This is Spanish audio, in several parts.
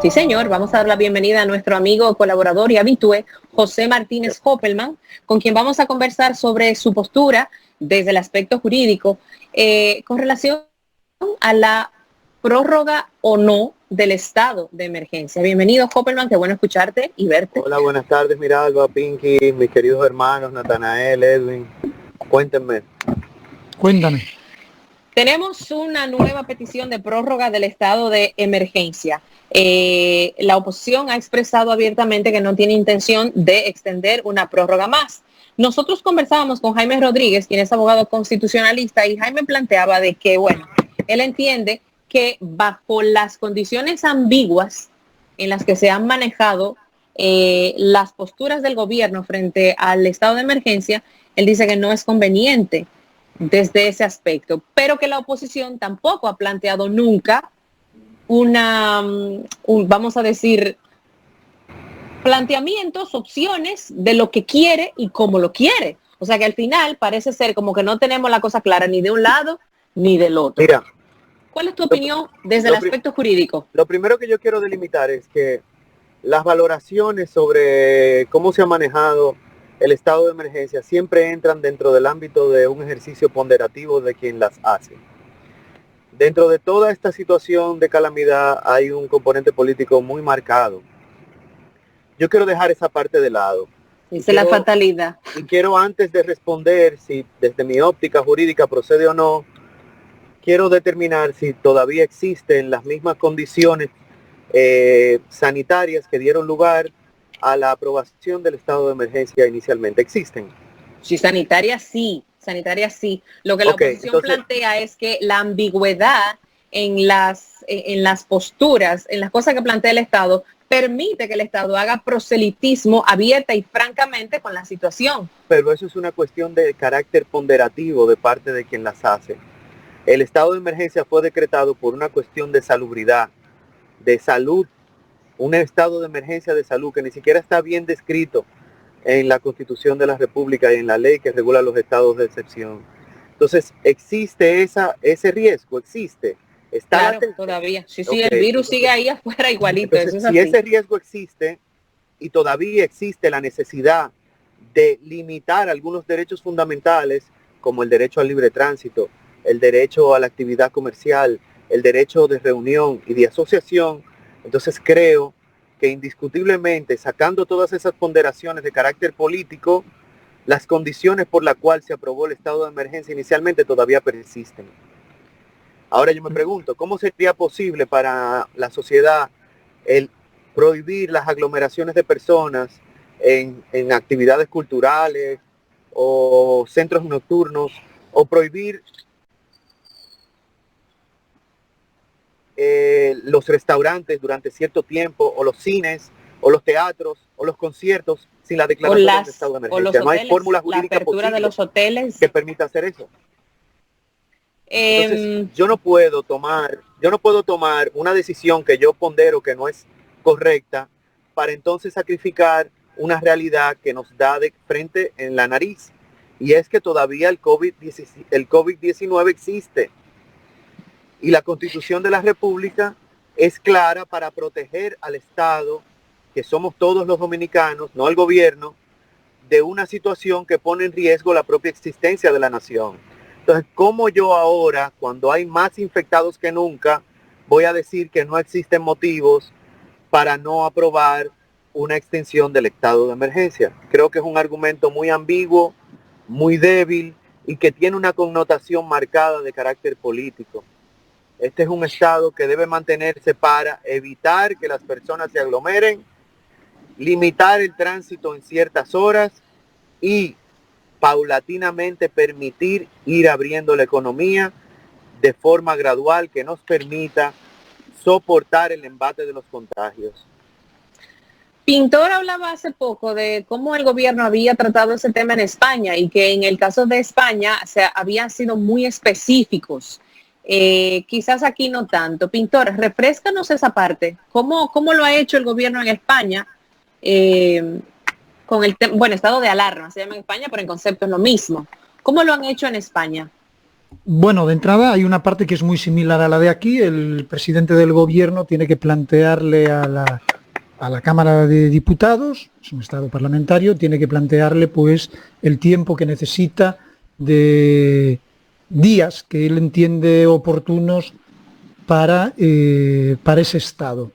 Sí, señor. Vamos a dar la bienvenida a nuestro amigo, colaborador y habitué, José Martínez Hoppelman, con quien vamos a conversar sobre su postura desde el aspecto jurídico con relación a la prórroga o no del estado de emergencia. Bienvenido, Hoppelman, qué bueno escucharte y verte. Hola, buenas tardes, Miralba, Pinky, mis queridos hermanos, Natanael, Edwin. Cuéntenme. Cuéntame. Tenemos una nueva petición de prórroga del estado de emergencia. La oposición ha expresado abiertamente que no tiene intención de extender una prórroga más. Nosotros conversábamos con Jaime Rodríguez, quien es abogado constitucionalista, y Jaime planteaba de que, bueno, él entiende que bajo las condiciones ambiguas en las que se han manejado las posturas del gobierno frente al estado de emergencia, él dice que no es conveniente desde ese aspecto, pero que la oposición tampoco ha planteado nunca vamos a decir, planteamientos, opciones de lo que quiere y cómo lo quiere. O sea que al final parece ser como que no tenemos la cosa clara ni de un lado ni del otro. Mira, ¿cuál es tu opinión desde el aspecto jurídico? Lo primero que yo quiero delimitar es que las valoraciones sobre cómo se ha manejado el estado de emergencia siempre entran dentro del ámbito de un ejercicio ponderativo de quien las hace. Dentro de toda esta situación de calamidad hay un componente político muy marcado. Yo quiero dejar esa parte de lado. Esa es la fatalidad. Y quiero, antes de responder si desde mi óptica jurídica procede o no, quiero determinar si todavía existen las mismas condiciones sanitarias que dieron lugar a la aprobación del estado de emergencia inicialmente. ¿Existen? Sí, sanitaria sí. Lo que la oposición plantea es que la ambigüedad en las posturas, en las cosas que plantea el Estado, permite que el Estado haga proselitismo abierta y francamente con la situación. Pero eso es una cuestión de carácter ponderativo de parte de quien las hace. El estado de emergencia fue decretado por una cuestión de salubridad, de salud, un estado de emergencia de salud que ni siquiera está bien descrito en la Constitución de la República y en la ley que regula los estados de excepción. Entonces, existe ese riesgo, existe. Está claro, latente. Todavía. Sí, el virus sigue ahí afuera igualito. Entonces, si ese riesgo existe y todavía existe la necesidad de limitar algunos derechos fundamentales, como el derecho al libre tránsito, el derecho a la actividad comercial, el derecho de reunión y de asociación, entonces creo que indiscutiblemente, sacando todas esas ponderaciones de carácter político, las condiciones por las cuales se aprobó el estado de emergencia inicialmente todavía persisten. Ahora yo me pregunto, ¿cómo sería posible para la sociedad el prohibir las aglomeraciones de personas en actividades culturales o centros nocturnos, o prohibir los restaurantes durante cierto tiempo, o los cines, o los teatros, o los conciertos sin la declaración del estado de emergencia? No hay fórmula jurídica posible de los hoteles que permita hacer eso. Entonces, yo no puedo tomar una decisión que yo pondero que no es correcta para entonces sacrificar una realidad que nos da de frente en la nariz, y es que todavía el COVID-19 existe y la Constitución de la República es clara para proteger al Estado, que somos todos los dominicanos, no el gobierno, de una situación que pone en riesgo la propia existencia de la nación. Entonces, ¿cómo yo ahora, cuando hay más infectados que nunca, voy a decir que no existen motivos para no aprobar una extensión del estado de emergencia? Creo que es un argumento muy ambiguo, muy débil y que tiene una connotación marcada de carácter político. Este es un estado que debe mantenerse para evitar que las personas se aglomeren, limitar el tránsito en ciertas horas y paulatinamente permitir ir abriendo la economía de forma gradual que nos permita soportar el embate de los contagios. Pintor hablaba hace poco de cómo el gobierno había tratado ese tema en España y que en el caso de España habían sido muy específicos. Quizás aquí no tanto. Pintor, refréscanos esa parte. ¿Cómo lo ha hecho el gobierno en España? Con el estado de alarma, se llama en España, pero en concepto es lo mismo. ¿Cómo lo han hecho en España? Bueno, de entrada hay una parte que es muy similar a la de aquí. El presidente del gobierno tiene que plantearle a la Cámara de Diputados, es un estado parlamentario, tiene que plantearle pues el tiempo que necesita de días que él entiende oportunos para ese estado.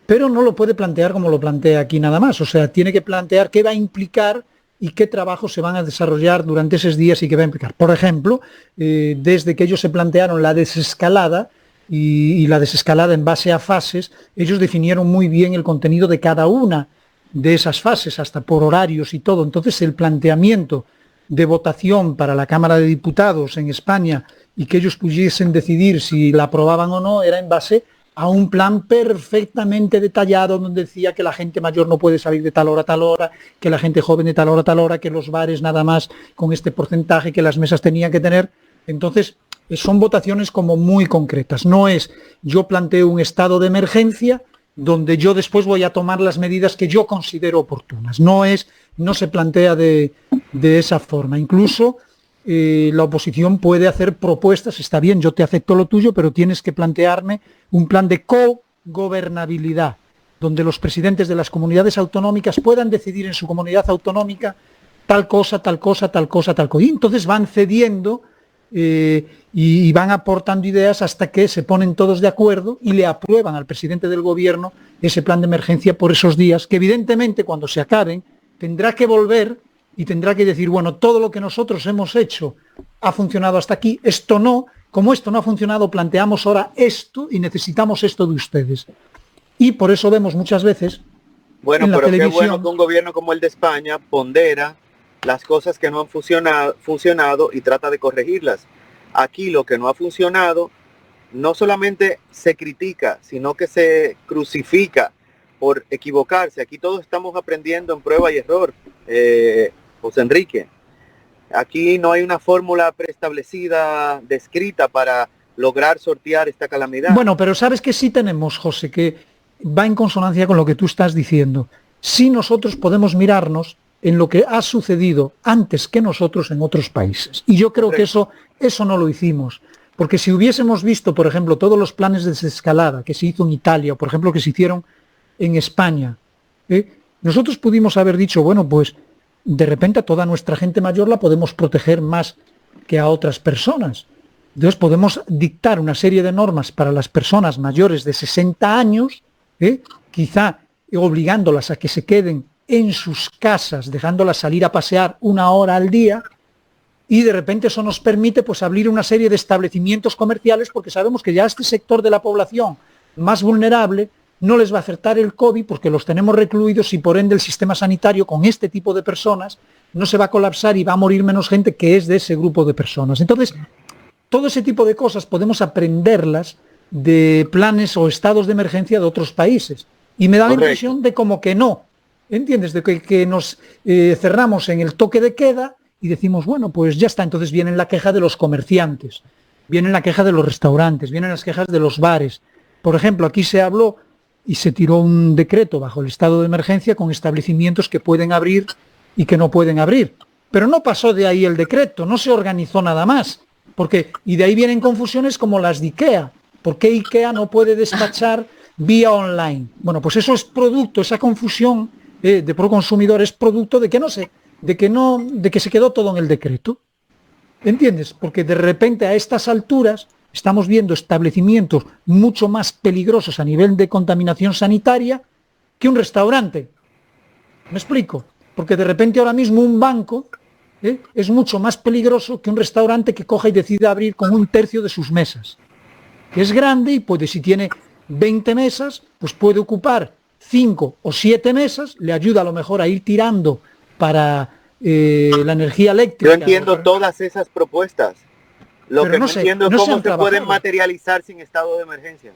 Pero no lo puede plantear como lo plantea aquí nada más. O sea, tiene que plantear qué va a implicar y qué trabajos se van a desarrollar durante esos días y qué va a implicar. Por ejemplo, desde que ellos se plantearon la desescalada y la desescalada en base a fases, ellos definieron muy bien el contenido de cada una de esas fases, hasta por horarios y todo. Entonces, el planteamiento de votación para la Cámara de Diputados en España y que ellos pudiesen decidir si la aprobaban o no, era en base a un plan perfectamente detallado donde decía que la gente mayor no puede salir de tal hora a tal hora, que la gente joven de tal hora a tal hora, que los bares nada más con este porcentaje, que las mesas tenían que tener. Entonces, son votaciones como muy concretas. No es yo planteo un estado de emergencia donde yo después voy a tomar las medidas que yo considero oportunas. No se plantea de esa forma. Incluso la oposición puede hacer propuestas, está bien, yo te acepto lo tuyo, pero tienes que plantearme un plan de cogobernabilidad, donde los presidentes de las comunidades autonómicas puedan decidir en su comunidad autonómica tal cosa, tal cosa, tal cosa, tal cosa. Y entonces van cediendo y van aportando ideas hasta que se ponen todos de acuerdo y le aprueban al presidente del gobierno ese plan de emergencia por esos días, que evidentemente cuando se acaben tendrá que volver y tendrá que decir, bueno, todo lo que nosotros hemos hecho ha funcionado hasta aquí, esto no, como esto no ha funcionado, planteamos ahora esto y necesitamos esto de ustedes. Y por eso vemos muchas veces en la televisión, qué bueno que un gobierno como el de España pondera las cosas que no han funcionado y trata de corregirlas. Aquí lo que no ha funcionado no solamente se critica, sino que se crucifica por equivocarse. Aquí todos estamos aprendiendo en prueba y error, José Enrique. Aquí no hay una fórmula preestablecida, descrita para lograr sortear esta calamidad. Bueno, pero sabes que sí tenemos, José, que va en consonancia con lo que tú estás diciendo. Sí nosotros podemos mirarnos en lo que ha sucedido antes que nosotros en otros países. Y yo creo que eso no lo hicimos. Porque si hubiésemos visto, por ejemplo, todos los planes de desescalada que se hizo en Italia, o por ejemplo que se hicieron en España, nosotros pudimos haber dicho, bueno, pues de repente a toda nuestra gente mayor la podemos proteger más que a otras personas. Entonces podemos dictar una serie de normas para las personas mayores de 60 años, quizá obligándolas a que se queden en sus casas, dejándolas salir a pasear 1 hora al día, y de repente eso nos permite pues abrir una serie de establecimientos comerciales, porque sabemos que ya este sector de la población más vulnerable no les va a acertar el COVID porque los tenemos recluidos y por ende el sistema sanitario con este tipo de personas no se va a colapsar y va a morir menos gente que es de ese grupo de personas. Entonces, todo ese tipo de cosas podemos aprenderlas de planes o estados de emergencia de otros países. Y me da la impresión de como que no, ¿entiendes? De que nos cerramos en el toque de queda y decimos, bueno, pues ya está. Entonces viene la queja de los comerciantes, viene la queja de los restaurantes, vienen las quejas de los bares. Por ejemplo, aquí se habló y se tiró un decreto bajo el estado de emergencia con establecimientos que pueden abrir y que no pueden abrir. Pero no pasó de ahí el decreto, no se organizó nada más. Y de ahí vienen confusiones como las de IKEA. ¿Por qué IKEA no puede despachar vía online? Bueno, pues eso es producto, esa confusión de proconsumidor es producto de que se quedó todo en el decreto. ¿Entiendes? Porque de repente a estas alturas estamos viendo establecimientos mucho más peligrosos a nivel de contaminación sanitaria que un restaurante. ¿Me explico? Porque de repente ahora mismo un banco es mucho más peligroso que un restaurante que coja y decida abrir con 1/3 de sus mesas. Que es grande y puede, si tiene 20 mesas, pues puede ocupar 5 o 7 mesas, le ayuda a lo mejor a ir tirando para la energía eléctrica. Yo entiendo todas esas propuestas. Lo que no entiendo es cómo se pueden materializar sin estado de emergencia.